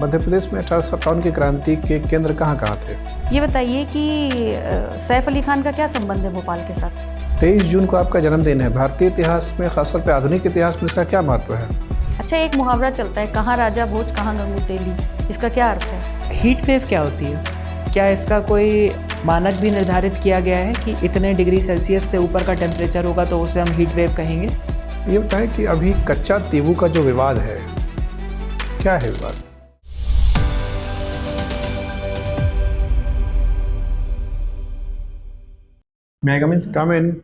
मध्य प्रदेश में 1857 की क्रांति के केंद्र कहाँ कहाँ थे? ये बताइए कि सैफ अली खान का क्या संबंध है भोपाल के साथ? 23 जून को आपका जन्मदिन है। भारतीय इतिहास में, खासतौर पे आधुनिक इतिहास में इसका क्या महत्व है? अच्छा, एक मुहावरा चलता है, कहाँ राजा भोज कहाँ गंगू तेली। इसका क्या अर्थ है? हीट वेव क्या होती है? क्या इसका कोई मानक भी निर्धारित किया गया है कि इतने डिग्री सेल्सियस से ऊपर का टेम्परेचर होगा तो उसे हम हीट वेव कहेंगे? ये बताएं कि अभी कच्चा तेबू का जो विवाद है, क्या है विवाद? May I come in? Come in.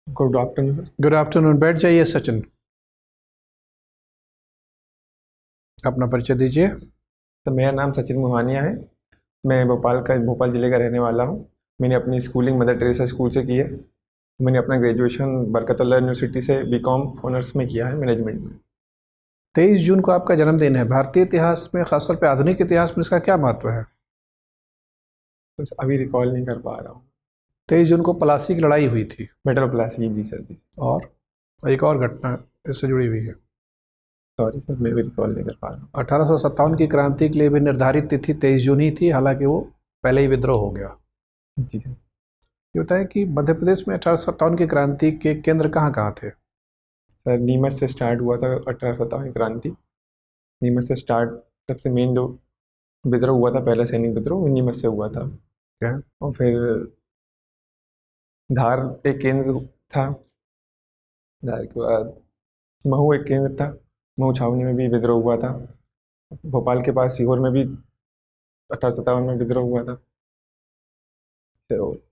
Good afternoon, sir. Good afternoon. बैठ जाइए सचिन, अपना परिचय दीजिए। तो मेरा नाम सचिन मोहानिया है। मैं भोपाल ज़िले का रहने वाला हूँ। मैंने अपनी स्कूलिंग मदर टेरेसा स्कूल से की है। मैंने अपना ग्रेजुएशन बरकतुल्लाह यूनिवर्सिटी से बीकॉम ऑनर्स में किया है, मैनेजमेंट में। 23 जून को आपका जन्मदिन है। भारतीय इतिहास में, खासतौर पे आधुनिक इतिहास में इसका क्या महत्व है? तो अभी रिकॉल नहीं कर पा रहा हूँ। 23 जून को प्लासी की लड़ाई हुई थी, बैटल ऑफ प्लासी, जी सर जी। और एक और घटना इससे जुड़ी हुई है। सॉरी सर, मैं भी रिकॉल नहीं कर पा रहा हूँ। 1857 की क्रांति के लिए भी निर्धारित तिथि 23 जून ही थी, हालांकि वो पहले ही विद्रोह हो गया। जी सर। ये बताएं कि मध्य प्रदेश में 1857 की क्रांति के केंद्र कहाँ कहाँ थे? सर नीमच से स्टार्ट हुआ था 1857 की क्रांति। नीमच से स्टार्ट, सबसे मेन जो विद्रोह हुआ था, पहला सैनिक विद्रोह, वो नीमच से हुआ था। क्या? और फिर धार एक केंद्र था। धार के बाद महू एक केंद्र था। महू छावनी में भी विद्रोह हुआ था। भोपाल के पास सीहोर में भी 1857 में विद्रोह हुआ था। तो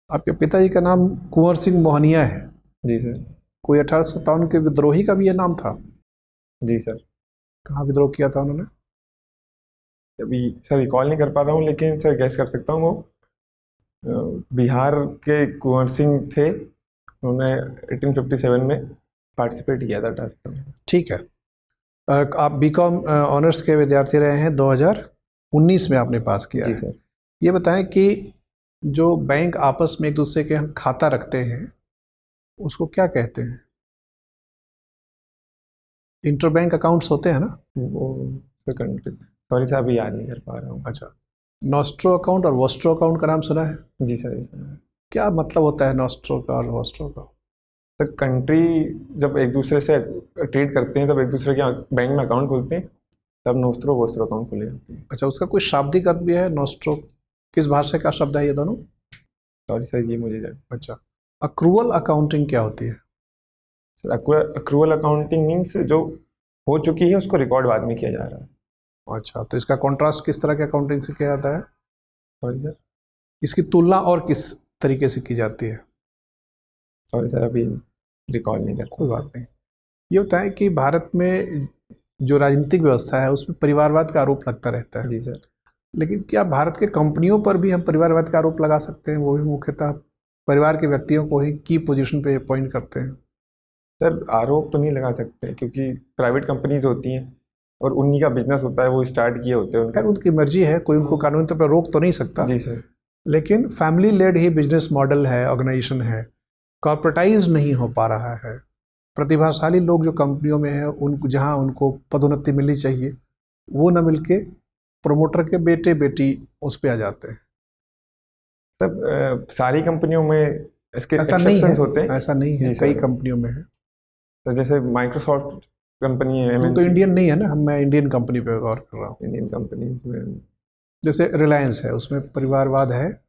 आपके पिताजी का नाम कुंवर सिंह मोहनिया है। जी सर। कोई 1857 के विद्रोही का भी ये नाम था? जी सर। कहाँ विद्रोह किया था उन्होंने? अभी सर रिकॉल नहीं कर पा रहा हूँ, लेकिन सर गैस कर सकता हूँ। वो बिहार के कुंवर सिंह थे। उन्होंने 1857 में पार्टिसिपेट किया था 1857 में। ठीक है। आप बीकॉम ऑनर्स के विद्यार्थी रहे हैं, 2019 में आपने पास किया जी है। सर। ये बताएं कि जो बैंक आपस में एक दूसरे के हम खाता रखते हैं, उसको क्या कहते हैं? इंटरबैंक अकाउंट्स होते हैं ना? वो सॉरी सर, अभी याद नहीं कर पा रहा हूँ। अच्छा, नॉस्ट्रो अकाउंट और वोस्ट्रो अकाउंट का नाम सुना है? जी सर, जी सर। क्या मतलब होता है नॉस्ट्रो का और वोस्ट्रो का? सर कंट्री जब एक दूसरे से ट्रेड करते हैं, तब एक दूसरे के बैंक में अकाउंट खोलते हैं, तब नोस्ट्रो वोस्ट्रो अकाउंट खोले जाते हैं। अच्छा, उसका कोई शाब्दिक अर्थ भी है? नॉस्ट्रो किस भाषा का शब्द है ये दोनों? सॉरी सर, ये मुझे जान। अच्छा, अक्रूवल अकाउंटिंग क्या होती है? सर अक्रूवल अकाउंटिंग मीन्स जो हो चुकी है उसको रिकॉर्ड बाद में किया जा रहा है। अच्छा, तो इसका कॉन्ट्रास्ट किस तरह के अकाउंटिंग से किया जाता है? Sorry sir. इसकी तुलना और किस तरीके से की जाती है? सॉरी सर, अभी रिकॉल नहीं कर। कोई बात नहीं। ये बताएं कि भारत में जो राजनीतिक व्यवस्था है उसमें परिवारवाद का आरोप लगता रहता है। जी सर। लेकिन क्या भारत के कंपनियों पर भी हम परिवारवाद का आरोप लगा सकते हैं? वो भी मुख्यतः परिवार के व्यक्तियों को ही की पोजीशन पे अपॉइंट करते हैं। सर आरोप तो नहीं लगा सकते, क्योंकि प्राइवेट कंपनीज होती हैं और उन्हीं का बिजनेस होता है, वो स्टार्ट किए होते हैं। खैर, उनकी मर्जी है, कोई उनको कानूनी तौर पर रोक तो नहीं सकता। जी सर। लेकिन फैमिली लेड ही बिजनेस मॉडल है, ऑर्गेनाइजेशन है, कॉर्पोरेटाइज नहीं हो पा रहा है। प्रतिभाशाली लोग जो कंपनियों में हैं, उनको जहां उनको पदोन्नति मिलनी चाहिए, वो न मिलके प्रोमोटर के बेटे बेटी उस पे आ जाते हैं। तब सारी कंपनियों में इसके ऐसा नहीं है, एक्सेप्शंस होते हैं। ऐसा नहीं है, जी सर। कई कंपनियों में है। तो जैसे माइक्रोसॉफ्ट कंपनी है, वो तो MNC, इंडियन नहीं है ना, मैं इंडियन कंपनी पे गौर कर रहा हूँ। इंडियन कंपनीज में जैसे रिलायंस है, उसमें परिवारवाद है।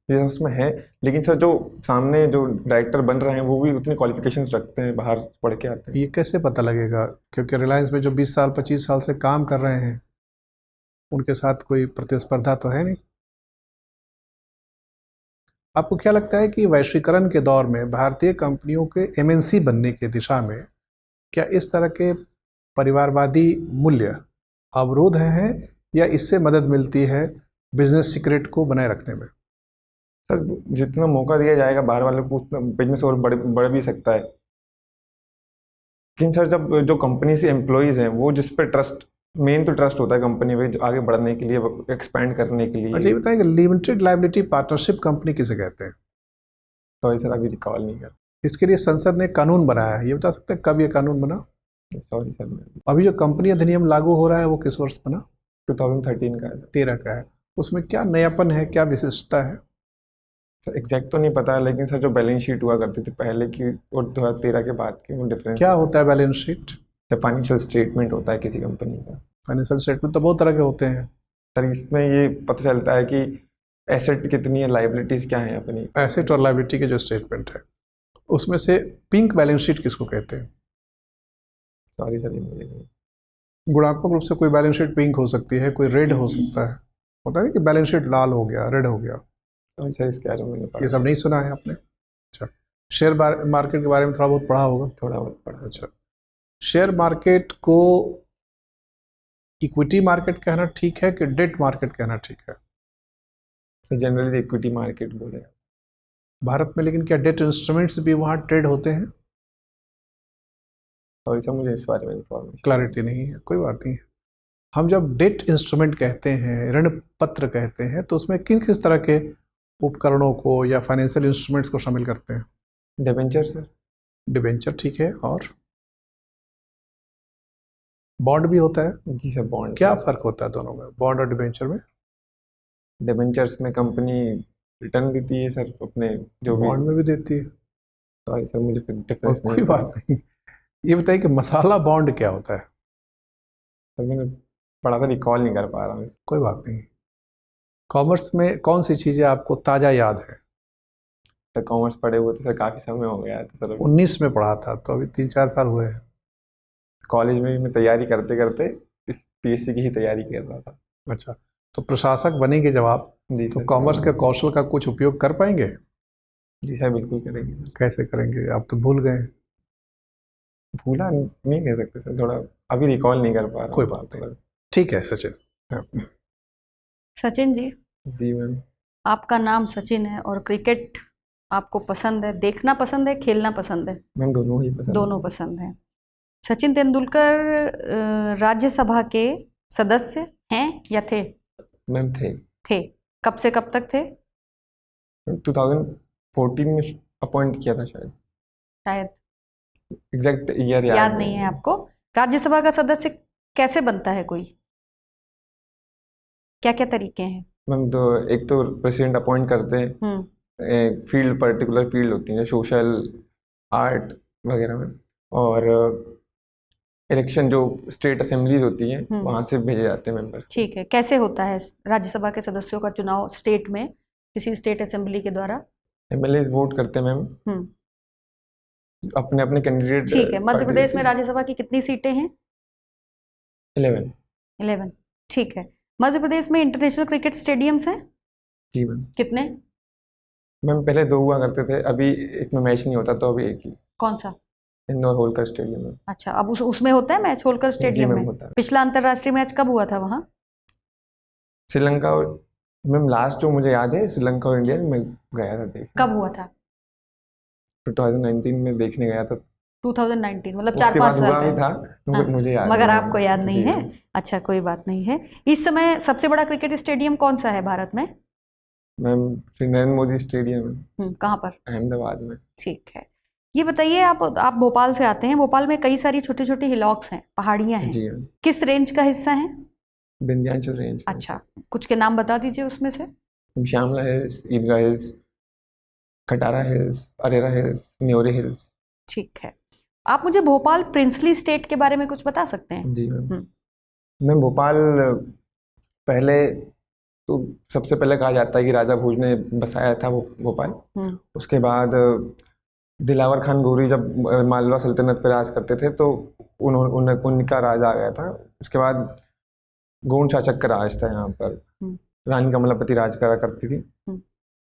ये उसमें है, लेकिन सर जो सामने जो डायरेक्टर बन रहे हैं वो भी उतनी क्वालिफिकेशंस रखते हैं, बाहर पढ़ के आते हैं। ये कैसे पता लगेगा? क्योंकि रिलायंस में जो 20 साल 25 साल से काम कर रहे हैं, उनके साथ कोई प्रतिस्पर्धा तो है नहीं। आपको क्या लगता है कि वैश्वीकरण के दौर में भारतीय कंपनियों के MNC बनने की दिशा में क्या इस तरह के परिवारवादी मूल्य अवरोध हैं, या इससे मदद मिलती है बिजनेस सीक्रेट को बनाए रखने में? सर जितना मौका दिया जाएगा बाहर वालों को, उतना बिजनेस और बढ़ भी सकता है। लेकिन सर जब जो कंपनी से एम्प्लॉयज़ हैं, वो जिस पे ट्रस्ट, मेन तो ट्रस्ट होता है कंपनी पे आगे बढ़ने के लिए, एक्सपैंड करने के लिए। अच्छा, ये बताएं कि लिमिटेड लायबिलिटी पार्टनरशिप कंपनी किसे कहते हैं? सॉरी सर, अभी रिकॉल नहीं कर। इसके लिए संसद ने कानून बनाया है, ये बता सकते हैं कब ये कानून बना? सॉरी सर, अभी जो कंपनी अधिनियम लागू हो रहा है वो किस वर्ष बना? 2013 का है 13 का है। उसमें क्या नयापन है, क्या विशिष्टता है? सर। एग्जैक्ट तो नहीं पता, लेकिन सर जो बैलेंस शीट हुआ करती थी पहले की और 2013 के बाद की, वो डिफरेंस क्या होता है बैलेंस शीट? फाइनेंशियल स्टेटमेंट होता है किसी कंपनी का। फाइनेंशियल स्टेटमेंट तो बहुत तरह के होते हैं। सर इसमें ये पता चलता है कि एसेट कितनी है, लाइबिलिटीज क्या है अपनी। एसेट और लायबिलिटी के जो स्टेटमेंट है उसमें से पिंक बैलेंस शीट किसको कहते हैं? सॉरी सर, ये मुझे नहीं। गुणात्मक रूप से कोई बैलेंस शीट पिंक हो सकती है, कोई रेड हो सकता है। होता है ना कि बैलेंस शीट लाल हो गया, रेड हो गया। सॉरी सर, इसके बारे में मैंने ये पढ़ा, सब नहीं सुना है आपने? अच्छा, शेयर मार्केट के बारे में थोड़ा बहुत पढ़ा होगा। थोड़ा बहुत पढ़ा। अच्छा, शेयर मार्केट को इक्विटी मार्केट कहना ठीक है कि डेट मार्केट कहना ठीक है? सर जनरली इक्विटी मार्केट बोलेगा भारत में, लेकिन क्या डेट इंस्ट्रूमेंट्स भी वहाँ ट्रेड होते हैं? सॉरी सर, मुझे इस बारे में इन्फॉर्मेशन क्लैरिटी नहीं है, कोई बात नहीं है। हम जब डेट इंस्ट्रूमेंट कहते हैं, ऋण पत्र कहते हैं, तो उसमें किन किस तरह के उपकरणों को या फाइनेंशियल इंस्ट्रूमेंट्स को शामिल करते हैं? Debenture sir. डिबेंचर ठीक है, और बॉन्ड भी होता है। जी सर, बॉन्ड। क्या फर्क होता है दोनों में, बॉन्ड और डिबेंचर में? डिबेंचर्स में कंपनी रिटर्न देती है सर अपने जो भी। बॉन्ड में भी देती है। सॉरी सर, मुझे फिर और डिफरेंस कोई बात नहीं। ये बताइए कि मसाला बॉन्ड क्या होता है? सर मैंने पढ़ा था, रिकॉल नहीं कर पा रहा हूँ। कोई बात नहीं। कॉमर्स में कौन सी चीज़ें आपको ताज़ा याद है? सर कॉमर्स पढ़े हुए तो सर काफ़ी समय हो गया है, तो सर 19 में पढ़ा था, तो अभी 3-4 साल हुए हैं। कॉलेज में भी मैं तैयारी करते करते इस पीएससी की ही तैयारी कर रहा था। अच्छा, तो प्रशासक बनेंगे जब आप, जी तो सर। कॉमर्स के कौशल का कुछ उपयोग कर पाएंगे? जी सर, बिल्कुल करेंगे सर। कैसे करेंगे? आप तो भूल गए। भूला नहीं कह सकते सर, थोड़ा अभी रिकॉल नहीं कर पा रहा हूँ। कोई बात नहीं। ठीक है सचिन। सचिन जी, जी मैम। आपका नाम सचिन है और क्रिकेट आपको पसंद है, देखना पसंद है, खेलना पसंद है? मैम दोनों ही पसंद। दोनों पसंद है। सचिन तेंदुलकर राज्यसभा के सदस्य हैं या थे? मैम थे। थे। कब से कब तक थे? 2014 में अपॉइंट किया था शायद। शायद एग्जैक्ट ईयर याद नहीं है आपको। राज्यसभा का सदस्य कैसे बनता है कोई? क्या क्या तरीके हैं? मैम तो एक तो प्रेसिडेंट अपॉइंट करते हैं, फील्ड पर्टिकुलर फील्ड होती है, सोशल, आर्ट वगैरह में, और इलेक्शन जो स्टेट असेंबलीज होती हैं वहाँ से भेजे जाते हैं मेंबर्स। ठीक है, कैसे होता है राज्यसभा के सदस्यों का चुनाव स्टेट में, किसी स्टेट असेंबली के द्वारा? एमएलए वोट करते हैं मैम, अपने अपने कैंडिडेट। ठीक है, मध्य प्रदेश में राज्यसभा की कितनी सीटें हैं? 11। ठीक है। मध्य प्रदेश में इंटरनेशनल क्रिकेट स्टेडियम्स हैं? जी मैम। कितने? मैम पहले 2 हुआ करते थे, अभी एक में मैच नहीं होता, तो अभी एक ही, कौन सा? इंदौर होलकर स्टेडियम में। अच्छा, अब उसमें होता है मैच होलकर स्टेडियम मैम में? होता है। पिछला अंतर्राष्ट्रीय मैच कब हुआ था वहाँ? श्रीलंका और मैम लास्ट जो मुझे याद है श्रीलंका और इंडिया में मैं गया था देखने। कब हुआ था? 2019 में देखने गया था। 2019 मतलब उसके 4-5 बाद हुआ साल भी पहले। था, हाँ, मुझे याद मगर नहीं आपको याद नहीं जी है। मैम। अच्छा, कोई बात नहीं है। इस समय सबसे बड़ा क्रिकेट स्टेडियम कौन सा है भारत में? मैम श्री नरेंद्र मोदी स्टेडियम कहाँ पर? अहमदाबाद में। ठीक है। ये बताइए, आप भोपाल से आते हैं। भोपाल में कई सारी छोटी छोटी हिलॉक्स हैं, पहाड़ियाँ हैं। जी मैम। किस रेंज का हिस्सा है? विंध्याचल रेंज में। अच्छा, कुछ के नाम बता दीजिए उसमें से। श्यामला हिल्स, ईदगाह हिल्स, खटारा hills, Arera hills, Nyori hills. ठीक है। आप मुझे भोपाल प्रिंसली स्टेट के बारे में कुछ बता सकते हैं? जी मैम। मैम भोपाल पहले तो सबसे पहले कहा जाता है कि राजा भोज ने बसाया था भोपाल। उसके बाद दिलावर खान गौरी जब मालवा सल्तनत पर राज करते थे तो उनका राज आ गया था। उसके बाद गौड़ शासक का राज था यहाँ पर, रानी कमलापति राज करा करती थी।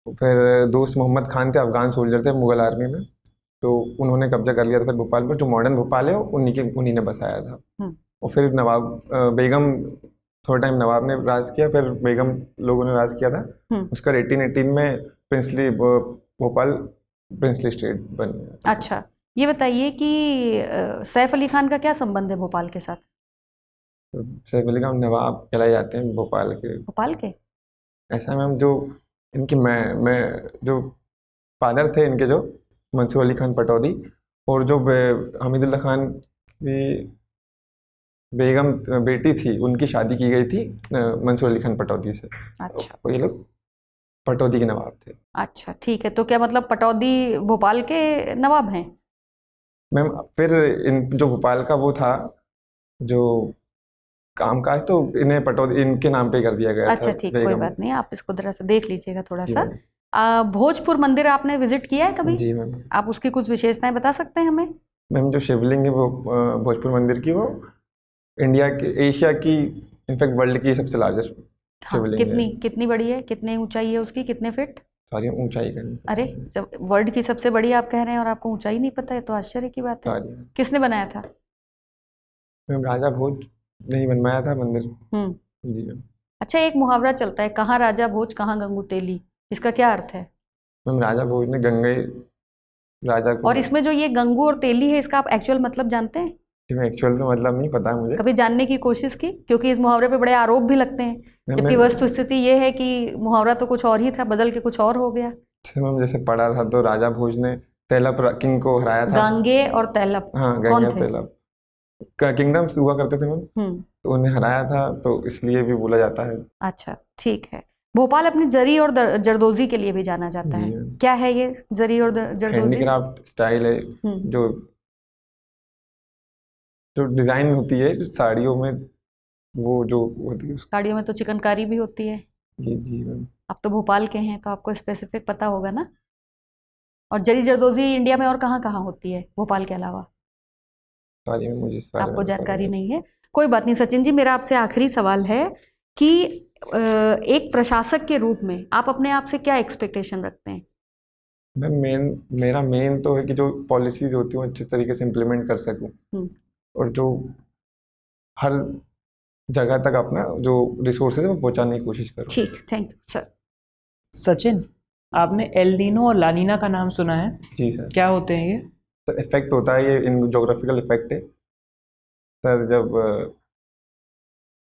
फिर दोस्त मोहम्मद खान थे, अफगान सोल्जर थे मुगल आर्मी में, तो उन्होंने कब्जा कर लिया था फिर भोपाल पर। जो मॉडर्न भोपाल है उन्हीं ने बसाया था। और फिर नवाब बेगम, थोड़ा टाइम नवाब ने राज किया, फिर बेगम लोगों ने राज किया था। उसका 1818 में प्रिंसली भोपाल प्रिंसली स्टेट बन गया। अच्छा, ये बताइए कि सैफ अली खान का क्या संबंध है भोपाल के साथ? तो सैफ अली खान नवाब कहलाए जाते हैं भोपाल के। भोपाल के? ऐसा मैम, जो इनके मैं जो फादर थे इनके, जो मंसूर अली खान पटौदी, और जो हमीदुल्लाह खान की बेगम बेटी थी, उनकी शादी की गई थी मंसूर अली खान पटौदी से। अच्छा और ये लोग पटौदी के नवाब थे। अच्छा, ठीक है। तो क्या मतलब पटौदी भोपाल के नवाब हैं? मैम फिर इन जो भोपाल का वो था जो कामकाज, तो इन्हें पटौदी इनके नाम पे कर दिया गया था। अच्छा ठीक, कोई बेगम। बात नहीं, आप इसको जरा सा देख लीजिएगा थोड़ा जी सा। मैम। भोजपुर मंदिर आपने विजिट किया है कभी? जी मैम। आप उसकी कुछ विशेषताएं बता सकते हैं हमें? मैम जो शिवलिंग है वो भोजपुर मंदिर की, वो इंडिया की, एशिया की, इनफैक्ट वर्ल्ड की सबसे लार्जेस्ट हाँ, शिवलिंग कितनी है। कितनी बड़ी है, कितने ऊंचाई है उसकी, कितने फीट? सॉरी, ऊंचाई का नहीं पता अरे, है। जब वर्ल्ड की सबसे बड़ी आप कह रहे हैं और आपको ऊंचाई नहीं पता है तो आश्चर्य की बात है। सॉरी किसने बनाया था? मैम, राजा भोज ने ही बनवाया था मंदिर। हम्म। जी मैम। अच्छा, एक मुहावरा चलता है, कहाँ राजा भोज कहाँ गंगू तेली, इसका क्या अर्थ है? मैम राजा भोज ने गंगई राजा को। और इसमें जो ये गंगू और तेली है, इसका आप एक्चुअल मतलब जानते हैं? एक्चुअल तो मतलब नहीं पता मुझे। कभी जानने की कोशिश की? क्योंकि इस मुहावरे पे बड़े आरोप भी लगते हैं, जबकि मैम वस्तु स्थिति ये है कि मुहावरा तो कुछ और ही था, बदल के कुछ और हो गया। मैम जैसे पढ़ा था तो राजा भोज ने तेलप किंग को हराया था। गांगे और तैलप हाँ, कौन गंगा थे? तेलप किंगडम्स हुआ करते थे मैम, हम्म। तो उन्हें हराया था, तो इसलिए भी बोला जाता है। अच्छा ठीक है। भोपाल अपनी जरी और जरदोजी के लिए भी जाना जाता जी है। मैम। क्या है ये जरी और जरदोजी? हैंडीक्राफ्ट स्टाइल है, जो जो डिजाइन होती है साड़ियों में, वो जो होती है उसको। साड़ियों में तो चिकनकारी भी होती है। जी मैम। आप तो भोपाल के हैं तो आपको स्पेसिफिक पता होगा ना। और जरी जरदोजी इंडिया में और कहाँ कहाँ होती है भोपाल के अलावा? सॉरी मैम, मुझे इस बारे में आपको पता जानकारी नहीं है, कोई बात नहीं। सचिन जी, मेरा आपसे आखिरी सवाल है कि एक प्रशासक के रूप में आप अपने आप से क्या एक्सपेक्टेशन रखते हैं? मैम मेरा मेन तो है कि जो पॉलिसीज होती हैं वो अच्छे तरीके से इम्प्लीमेंट कर सकूं, और जो हर जगह तक अपना जो रिसोर्सेज है वो पहुंचाने की कोशिश करूं। ठीक, थैंक यू सर। सचिन, आपने एल नीनो और लानीना का नाम सुना है? जी सर। क्या होते हैं ये? सर इफेक्ट होता है, ये इन जोग्राफिकल इफेक्ट है सर। जब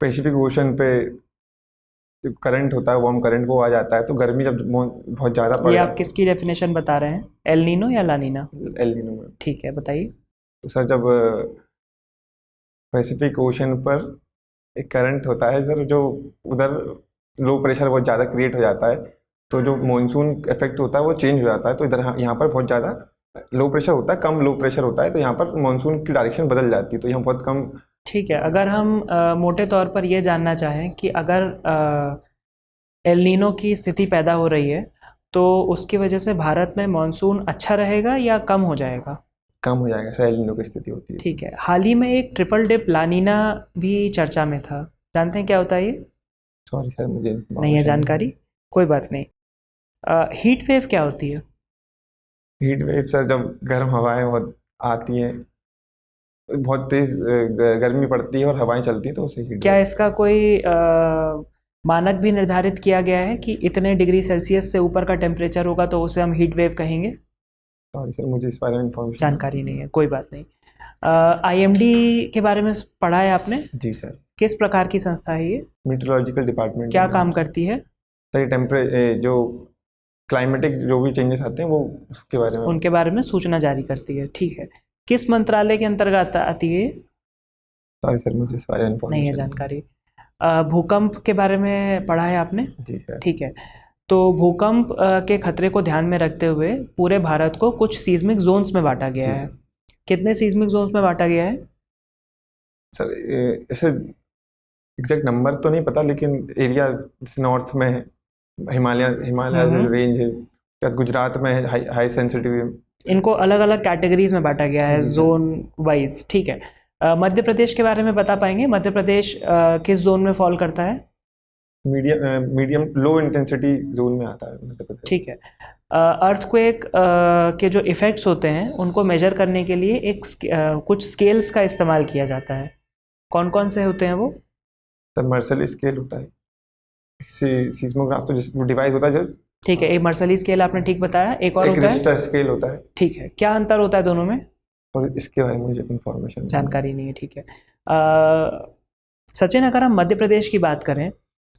पैसिफिक ओशन पे करंट होता है, वार्म करंट, वो आ जाता है, तो गर्मी जब बहुत ज़्यादा पड़ ये आप किसकी डेफिनेशन बता रहे हैं, एल नीनो या लानीना? एल नीनो में। ठीक है, बताइए। तो सर जब पैसिफिक ओशन पर एक करंट होता है सर, जो उधर लो प्रेशर बहुत ज़्यादा क्रिएट हो जाता है, तो जो मानसून इफेक्ट होता है वो चेंज हो जाता है। तो इधर यहाँ पर बहुत ज़्यादा लो प्रेशर होता है, कम लो प्रेशर होता है, तो यहाँ पर मानसून की डायरेक्शन बदल जाती है, तो यहाँ बहुत कम। ठीक है, अगर हम मोटे तौर पर ये जानना चाहें कि अगर एल नीनो की स्थिति पैदा हो रही है तो उसकी वजह से भारत में मानसून अच्छा रहेगा या कम हो जाएगा? कम हो जाएगा सर, एल नीनो की स्थिति होती है। ठीक है, हाल ही में एक ट्रिपल डिप लानीना भी चर्चा में था, जानते हैं क्या होता है ये? सॉरी सर, मुझे नहीं है जानकारी, कोई बात नहीं। हीट वेव क्या होती है? हीट वेव सर, जब गर्म हवाएं बहुत आती हैं, बहुत तेज गर्मी पड़ती है और हवाएं चलती हैं, तो उसे हीट क्या इसका कोई मानक भी निर्धारित किया गया है कि इतने डिग्री सेल्सियस से ऊपर का टेम्परेचर होगा तो उसे हम हीट वेव कहेंगे? सॉरी सर, मुझे इस बारे में इन्फॉर्मेशन जानकारी नहीं है, कोई बात नहीं। आईएमडी के बारे में पढ़ा है आपने? जी सर। किस प्रकार की संस्था है ये? Meteorological department. क्या काम करती है? सर जो क्लाइमेटिक जो भी चेंजेस आते हैं वो उसके बारे में, उनके बारे में सूचना जारी करती है। ठीक है, किस मंत्रालय के अंतर्गत आती है? सॉरी सर, मुझे इस बारे में नहीं है जानकारी। भूकंप के बारे में पढ़ा है आपने? जी सर। ठीक है, तो भूकंप के खतरे को ध्यान में रखते हुए पूरे भारत को कुछ सीस्मिक जोन्स में बांटा गया है। कितने सीस्मिक जोन्स में बांटा गया है? सर ऐसे एग्जैक्ट नंबर तो नहीं पता, लेकिन एरिया जैसे नॉर्थ में है, हिमालय रेंज है, गुजरात में है हाई सेंसिटिव। इनको अलग अलग कैटेगरीज में बांटा गया है जोन वाइज। ठीक है, मध्य प्रदेश के बारे में बता पाएंगे? मध्य प्रदेश किस जोन में फॉल करता है? मीडियम लो इंटेंसिटी जोन में आता है मध्य प्रदेश। ठीक है, अर्थक्वेक के जो इफ़ेक्ट्स होते हैं उनको मेजर करने के लिए कुछ स्केल्स का इस्तेमाल किया जाता है, कौन कौन से होते हैं वो? सर मर्सली स्केल होता है, सीस्मोग्राफ तो वो डिवाइस होता है जो। ठीक है, एक मर्सली स्केल आपने ठीक बताया, एक और होता है? रिक्टर स्केल होता है। ठीक है, क्या अंतर होता है दोनों में? और इसके बारे में मुझे इन्फॉर्मेशन जानकारी नहीं है। ठीक है, सचिन, अगर हम मध्य प्रदेश की बात करें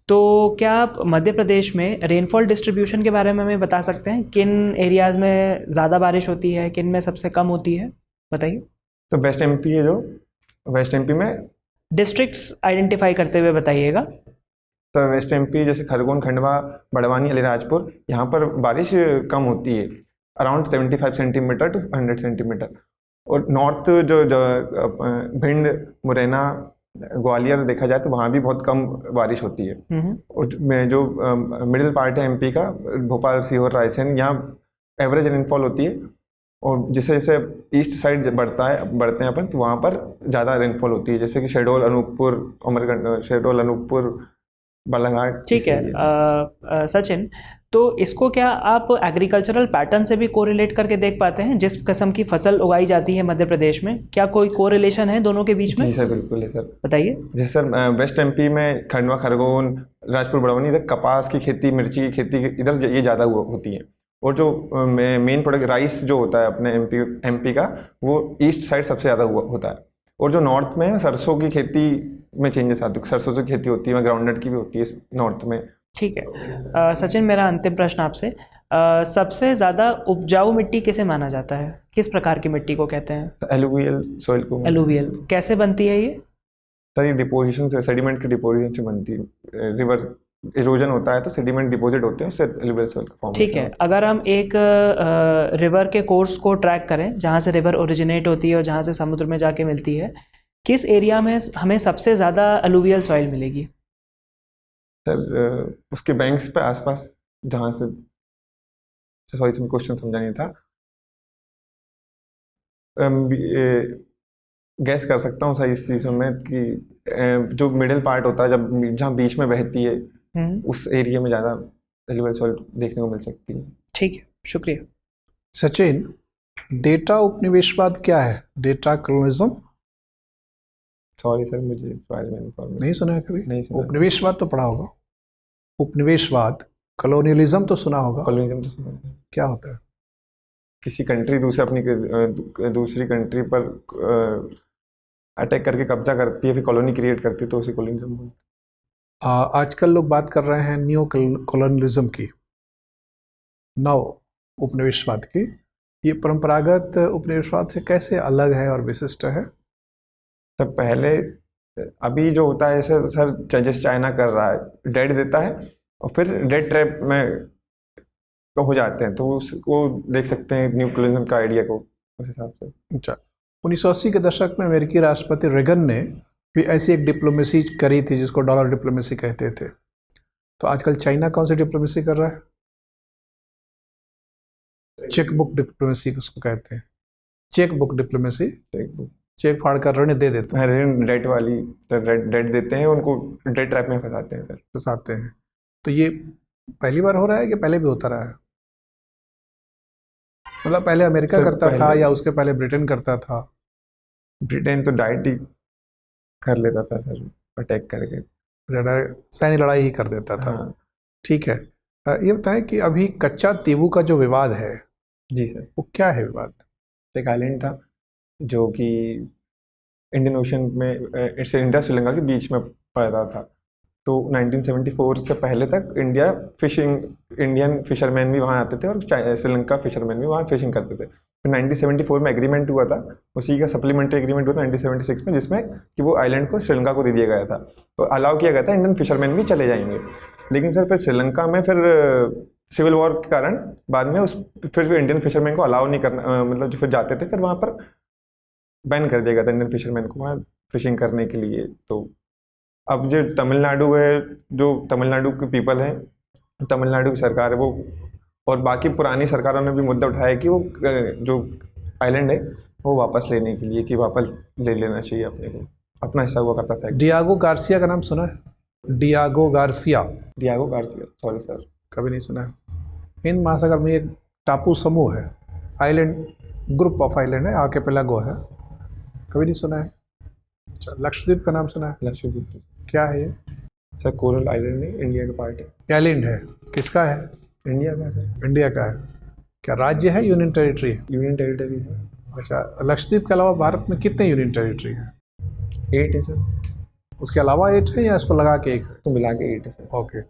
तो क्या आप मध्य प्रदेश में रेनफॉल डिस्ट्रीब्यूशन के बारे में हमें बता सकते हैं? किन एरियाज़ में ज़्यादा बारिश होती है, किन में सबसे कम होती है, बताइए। तो वेस्ट एमपी है, जो वेस्ट एमपी में डिस्ट्रिक्ट्स आइडेंटिफाई करते हुए बताइएगा। सर वेस्ट एमपी जैसे खरगोन, खंडवा, बड़वानी, अलीराजपुर, यहाँ पर बारिश कम होती है, अराउंड 75 सेंटीमीटर टू 100 सेंटीमीटर। और नॉर्थ जो भिंड, मुरैना, ग्वालियर देखा जाए तो वहाँ भी बहुत कम बारिश होती है। और जो मिडिल पार्ट है एमपी का, भोपाल, सीहोर, रायसेन, यहाँ एवरेज रेनफॉल होती है। और जैसे जैसे ईस्ट साइड बढ़ते हैं अपन, तो वहाँ पर ज़्यादा रेनफॉल होती है, जैसे कि शहडोल, अनूपपुर, शहडोल, अनूपपुर, बालाघाट। ठीक है सचिन, तो इसको क्या आप एग्रीकल्चरल पैटर्न से भी कोरिलेट करके देख पाते हैं? जिस किस्म की फसल उगाई जाती है मध्य प्रदेश में, क्या कोई कोरिलेशन है दोनों के बीच में? जी सर, बिल्कुल है सर। बताइए। जैसे सर वेस्ट एमपी में खंडवा, खरगोन, राजपुर, बड़वानी, इधर कपास की खेती, मिर्ची की खेती इधर ये ज़्यादा होती है। और जो मेन प्रोडक्ट राइस जो होता है अपने एमपी का, वो ईस्ट साइड सबसे ज़्यादा होता है। और जो नॉर्थ में सरसों की खेती में चेंजेस आते हैं, सरसों की खेती होती है, ग्राउंडनट की भी होती है नॉर्थ में। ठीक है सचिन, मेरा अंतिम प्रश्न आपसे, सबसे ज़्यादा उपजाऊ मिट्टी किसे माना जाता है? किस प्रकार की मिट्टी को कहते हैं? एलुवियल सॉइल को। एलुवियल कैसे बनती है ये? सर ये डिपोजिशन से, सेडिमेंट के डिपोजिशन से बनती है। रिवर इरोजन होता है तो सेडिमेंट डिपॉजिट होते हैं, उससे एलुवियल सॉइल का फॉर्म। ठीक है, अगर हम एक रिवर के कोर्स को ट्रैक करें, जहाँ से रिवर ओरिजिनेट होती है और जहाँ से समुद्र में जाके मिलती है, किस एरिया में हमें सबसे ज़्यादा एलुवियल सॉइल मिलेगी? सर उसके बैंक्स पे आसपास, जहाँ से, सॉरी सर क्वेश्चन समझा नहीं था। गैस कर सकता हूँ सर इस चीज़ में कि जो मिडिल पार्ट होता है, जब जहाँ बीच में बहती है, उस एरिया में ज़्यादा एलुवियल सॉइल देखने को मिल सकती है। ठीक है, शुक्रिया। सचिन, डेटा उपनिवेशवाद क्या है? Data colonialism? सॉरी सर, मुझे इस बारे में इन्फॉर्मेशन नहीं सुना है कभी? नहीं सुना। उपनिवेशवाद तो पढ़ा होगा। उपनिवेशवाद, कॉलोनियलिज्म तो सुना होगा। कॉलोनिज्म तो सुना है। क्या होता है? किसी कंट्री दूसरी कंट्री पर अटैक करके कब्जा करती है, फिर कॉलोनी क्रिएट करती है, तो उसे कॉलोनिज्म बोलते हैं। आजकल लोग बात कर रहे हैं न्यू कॉलोनियलिज्म की, नव उपनिवेशवाद की। ये परंपरागत उपनिवेशवाद से कैसे अलग है और विशिष्ट है? सब पहले अभी जो होता है, जैसे सर जैसे चाइना कर रहा है, डेट देता है और फिर डेट ट्रैप में हो जाते हैं, तो उसको देख सकते हैं न्यू कॉलोनिज्म का आइडिया को उस हिसाब से। अच्छा, 1980 के दशक में अमेरिकी राष्ट्रपति रेगन ने भी ऐसी एक डिप्लोमेसी करी थी जिसको डॉलर डिप्लोमेसी कहते थे। तो आजकल चाइना कौन सी डिप्लोमेसी कर रहा है? चेक बुक डिप्लोमेसी उसको कहते हैं। चेक बुक डिप्लोमेसी, चेक फाड़ कर ऋण दे देते हैं। ऋण डेट वाली, डेट देते हैं, उनको डेट ट्रैप में फंसाते हैं, फंसाते हैं। तो ये पहली बार हो रहा है कि पहले भी होता रहा है? मतलब पहले अमेरिका करता था या उसके पहले ब्रिटेन करता था? ब्रिटेन तो डायरेक्ट ही कर लेता था सर, अटैक करके, सैन्य लड़ाई ही कर देता था। हाँ। ठीक है, ये बताएं कि अभी कच्चा तीवू का जो विवाद है, जी सर, वो क्या है विवाद? एक आइलैंड था जो कि इंडियन ओशन में, इट्स इंडिया श्रीलंका के बीच में पड़ता था। तो 1974 से पहले तक इंडियन फिशरमैन भी वहाँ आते थे और श्रीलंका फिशरमैन भी वहाँ फिशिंग करते थे। फिर 1974 में एग्रीमेंट हुआ था, उसी का सप्लीमेंट्री एग्रीमेंट हुआ था 1976 में, जिसमें कि वो आइलैंड को श्रीलंका को दे दिया गया था। तो अलाउ किया गया था इंडियन फिशरमैन भी चले जाएंगे। लेकिन सर फिर श्रीलंका में फिर सिविल वॉर के कारण बाद में फिर इंडियन फिशरमैन को अलाउ नहीं करना, मतलब जो फिर जाते थे फिर वहाँ पर बैन कर दिया गया था इंडियन फिशरमैन को वहाँ फिशिंग करने के लिए। तो अब जो तमिलनाडु है, जो तमिलनाडु के पीपल हैं, तमिलनाडु की सरकार है, वो और बाकी पुरानी सरकारों ने भी मुद्दा उठाया कि वो जो आइलैंड है वो वापस लेने के लिए, कि वापस ले लेना चाहिए अपने को, अपना हिस्सा हुआ करता था। डियागो गार्सिया का नाम सुना है? डियागो गार्सिया, सॉरी सर, कभी नहीं सुना है। हिंद महासागर में एक टापू समूह है, आइलैंड, ग्रुप ऑफ आइलैंड है, आर्किपेलागो है, कभी नहीं सुना है? अच्छा, लक्षद्वीप का नाम सुना है? लक्षद्वीप क्या है ये? सर कोरल आइलैंड है, इंडिया का पार्ट है। आइलैंड है, किसका है? इंडिया का सर। इंडिया का है। क्या राज्य है, यूनियन टेरिटरी है? यूनियन टेरिटरी है। अच्छा, लक्षद्वीप के अलावा भारत में कितने यूनियन टेरिटरी हैं? 8 है सर। उसके अलावा 8 है या इसको लगा के 1? तो मिला के 8 है सर। ओके,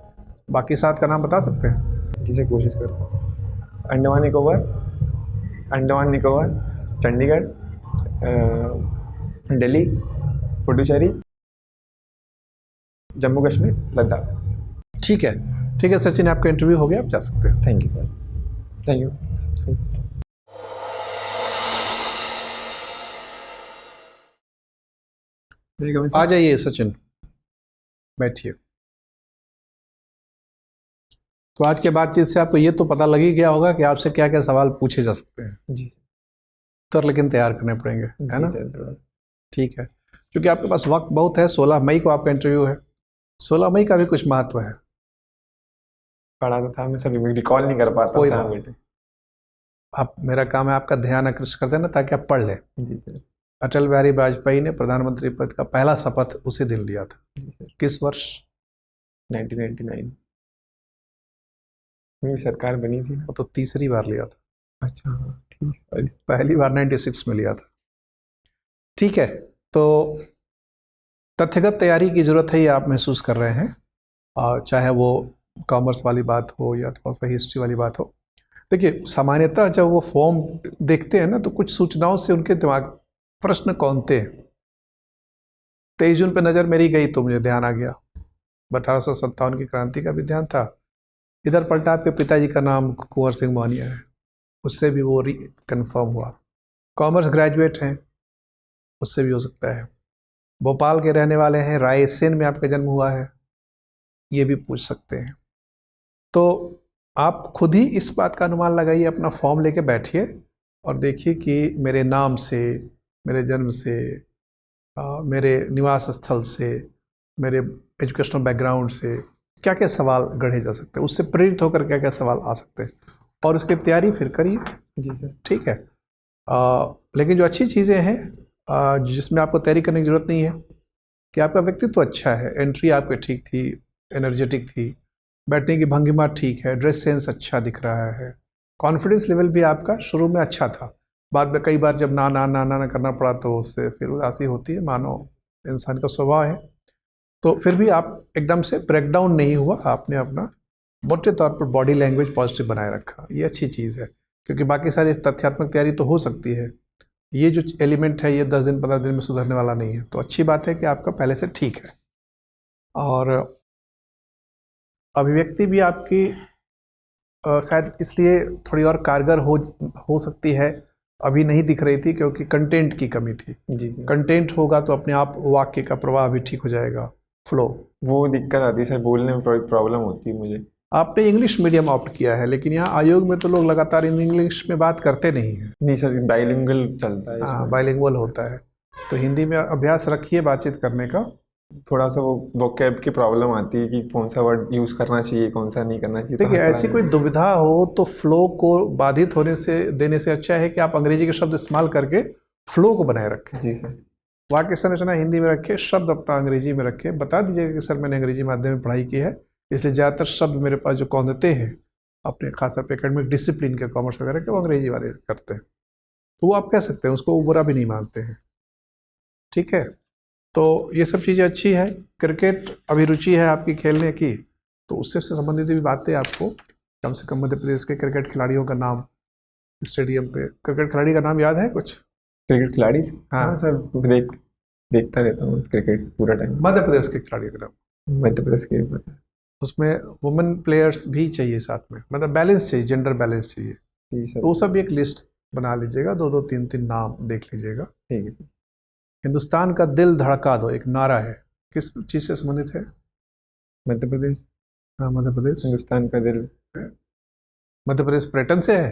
बाकी 7 का नाम बता सकते हैं? जिसे कोशिश करता हूँ। अंडमान निकोबार, चंडीगढ़, दिल्ली, पुडुचेरी, जम्मू कश्मीर, लद्दाख। ठीक है सचिन, आपका इंटरव्यू हो गया, आप जा सकते हैं। Thank you sir, thank you. आ जाइए सचिन, बैठिए। तो आज के बातचीत से आपको ये तो पता लग ही गया होगा कि आपसे क्या क्या सवाल पूछे जा सकते हैं। जी उत्तर लेकिन तैयार करने पड़ेंगे, है ना? सर। ठीक है, क्योंकि आपके पास वक्त बहुत है, 16 मई को आपका इंटरव्यू है। 16 मई का भी कुछ महत्व है। पढ़ा तो था मैं सर, रिकॉल नहीं कर पाता। कोई बात नहीं, आप, मेरा काम है आपका ध्यान आकृष्ट कर देना ताकि आप पढ़ लें। जी सर। अटल बिहारी वाजपेयी ने प्रधानमंत्री पद का पहला शपथ उसी दिन लिया था। जी सर। किस वर्ष? 1999 में सरकार बनी थी ना। वो तो तीसरी बार लिया था। अच्छा हाँ, ठीक, सॉरी। पहली बार 96 में लिया था। ठीक है, तो तथ्यगत तैयारी की जरूरत है, ये आप महसूस कर रहे हैं, और चाहे वो कॉमर्स वाली बात हो या थोड़ा सा हिस्ट्री वाली बात हो। देखिए, सामान्यतः जब वो फॉर्म देखते हैं ना, तो कुछ सूचनाओं से उनके दिमाग प्रश्न कौनते हैं। 23 जून पे नज़र मेरी गई तो मुझे ध्यान आ गया, 1857 की क्रांति का भी ध्यान था। इधर पलटा, आपके पिताजी का नाम कुंवर सिंह मोहनिया है, उससे भी वो कंफर्म हुआ। कॉमर्स ग्रेजुएट हैं, उससे भी हो सकता है। भोपाल के रहने वाले हैं, रायसेन में आपका जन्म हुआ है, ये भी पूछ सकते हैं। तो आप खुद ही इस बात का अनुमान लगाइए, अपना फॉर्म लेके बैठिए और देखिए कि मेरे नाम से, मेरे जन्म से, मेरे निवास स्थल से, मेरे एजुकेशनल बैकग्राउंड से क्या क्या सवाल गढ़े जा सकते हैं, उससे प्रेरित होकर क्या क्या सवाल आ सकते हैं, और उसकी तैयारी फिर करिए। जी सर। ठीक है, लेकिन जो अच्छी चीज़ें हैं, जिसमें आपको तैयारी करने की ज़रूरत नहीं है, कि आपका व्यक्तित्व अच्छा है, एंट्री आपकी ठीक थी, एनर्जेटिक थी, बैठने की भंगिमा ठीक है, ड्रेस सेंस अच्छा दिख रहा है, कॉन्फिडेंस लेवल भी आपका शुरू में अच्छा था। बाद में कई बार जब ना ना ना ना ना करना पड़ा तो उससे फिर उदासी होती है, मानो इंसान का स्वभाव है। तो फिर भी आप एकदम से ब्रेकडाउन नहीं हुआ, आपने अपना मोटे तौर पर बॉडी लैंग्वेज पॉजिटिव बनाए रखा, ये अच्छी चीज़ है। क्योंकि बाकी सारी तथ्यात्मक तैयारी तो हो सकती है, ये जो एलिमेंट है ये 10 दिन 15 दिन में सुधरने वाला नहीं है। तो अच्छी बात है कि आपका पहले से ठीक है, और अभिव्यक्ति भी आपकी शायद इसलिए थोड़ी और कारगर हो सकती है, अभी नहीं दिख रही थी क्योंकि कंटेंट की कमी थी। जी सर। कंटेंट होगा तो अपने आप वाक्य का प्रवाह भी ठीक हो जाएगा, फ्लो। वो दिक्कत आती है सर, बोलने में प्रॉब्लम होती है मुझे। आपने इंग्लिश मीडियम ऑप्ट किया है, लेकिन यहाँ आयोग में तो लोग लगातार इंग्लिश में बात करते नहीं हैं। नहीं सर, बाइलिंगुअल चलता है हाँ, इसमें। बाइलिंगुअल होता है, तो हिंदी में अभ्यास रखिए बातचीत करने का। थोड़ा सा वो वोकैब की प्रॉब्लम आती है कि कौन सा वर्ड यूज़ करना चाहिए, कौन सा नहीं करना चाहिए। देखिए, ऐसी कोई दुविधा हो तो फ्लो को बाधित होने से देने से अच्छा है कि आप अंग्रेजी के शब्द इस्तेमाल करके फ्लो को बनाए रखें। जी सर। वाक्य संरचना हिंदी में रखें, शब्द अपना अंग्रेजी में रखें। बता दीजिएगा कि सर मैंने अंग्रेजी माध्यम में पढ़ाई की है, इसलिए ज़्यादातर शब्द मेरे पास जो कौंधते हैं अपने खासतौर पर एकेडमिक डिसिप्लिन के, कॉमर्स वगैरह के, वो अंग्रेजी वाले करते हैं। तो वो आप कह सकते हैं, उसको बुरा भी नहीं मानते हैं। ठीक है, तो ये सब चीज़ें अच्छी है। क्रिकेट अभिरुचि है आपकी खेलने की, तो उससे संबंधित भी बातें आपको कम से कम मध्य प्रदेश के क्रिकेट खिलाड़ियों का नाम, स्टेडियम पे क्रिकेट खिलाड़ी का नाम याद है कुछ? क्रिकेट खिलाड़ी? हाँ। हाँ सर, देखता रहता हूँ क्रिकेट पूरा टाइम। मध्य प्रदेश के खिलाड़ियों का नाम? मध्य प्रदेश के उसमें वुमेन प्लेयर्स भी चाहिए साथ में, मतलब बैलेंस चाहिए, जेंडर बैलेंस चाहिए। जी सर। तो वो सब एक लिस्ट बना लीजिएगा, 2-2 3-3 नाम देख लीजिएगा। ठीक है। हिंदुस्तान का दिल धड़का दो एक नारा है, किस चीज़ से संबंधित है? मध्य प्रदेश। हाँ, मध्य प्रदेश। हिंदुस्तान का दिल। मध्य प्रदेश पर्यटन से है?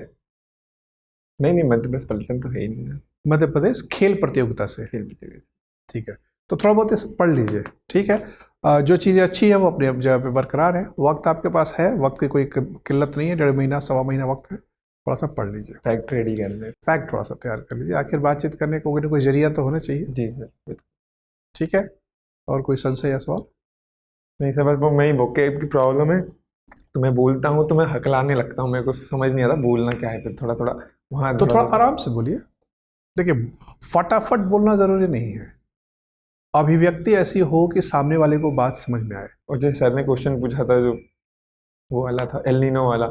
नहीं, मध्य प्रदेश पर्यटन तो है ही नहीं ना। मध्य प्रदेश खेल प्रतियोगिता से। खेल प्रतियोगिता। ठीक है, तो थोड़ा बहुत इसे पढ़ लीजिए। ठीक है, जो चीज़ें अच्छी है वो अपने जगह पे बरकरार है। वक्त आपके पास है, वक्त की कोई किल्लत नहीं है, 1.5 महीना 1.25 महीना वक्त है, थोड़ा सा पढ़ लीजिए। फैक्ट रेडी करना है। फैक्ट थोड़ा सा तैयार कर लीजिए, आखिर बातचीत करने को कोई ना कोई जरिया तो होना चाहिए। जी सर। ठीक है, और कोई संशय या सवाल? नहीं सर, बस वो मैं वोकैब की प्रॉब्लम है, तो मैं बोलता हूँ तो मैं हकलाने लगता हूँ, मेरे को समझ नहीं आता बोलना क्या है, फिर थोड़ा थोड़ा वहाँ तो थोड़ा आराम से बोलिए। देखिए, फटाफट बोलना ज़रूरी नहीं है, अभिव्यक्ति ऐसी हो कि सामने वाले को बात समझ में आए। और जैसे सर ने क्वेश्चन पूछा था जो वो वाला था, एल नीनो वाला,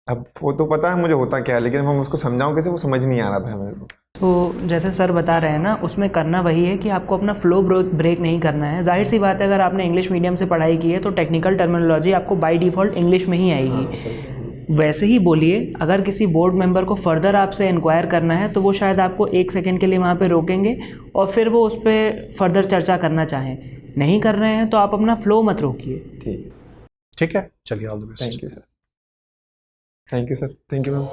अब वो तो पता है मुझे होता क्या है, लेकिन हम उसको समझाऊं कैसे, वो समझ नहीं आ रहा था मेरे को। तो जैसे सर बता रहे हैं ना, उसमें करना वही है कि आपको अपना फ्लो ब्रेक नहीं करना है। जाहिर सी बात है, अगर आपने इंग्लिश मीडियम से पढ़ाई की है तो टेक्निकल टर्मिनोलॉजी आपको बाय डिफ़ॉल्ट इंग्लिश में ही आएगी। वैसे ही बोलिए। अगर किसी बोर्ड मेंबर को फर्दर आपसे इंक्वायर करना है तो वो शायद आपको 1 सेकंड के लिए वहाँ पे रोकेंगे और फिर वो उस पर फर्दर चर्चा करना चाहें। नहीं कर रहे हैं तो आप अपना फ्लो मत रोकिए। ठीक, ठीक है, चलिए all the best. Thank you sir, thank you sir, thank you ma'am.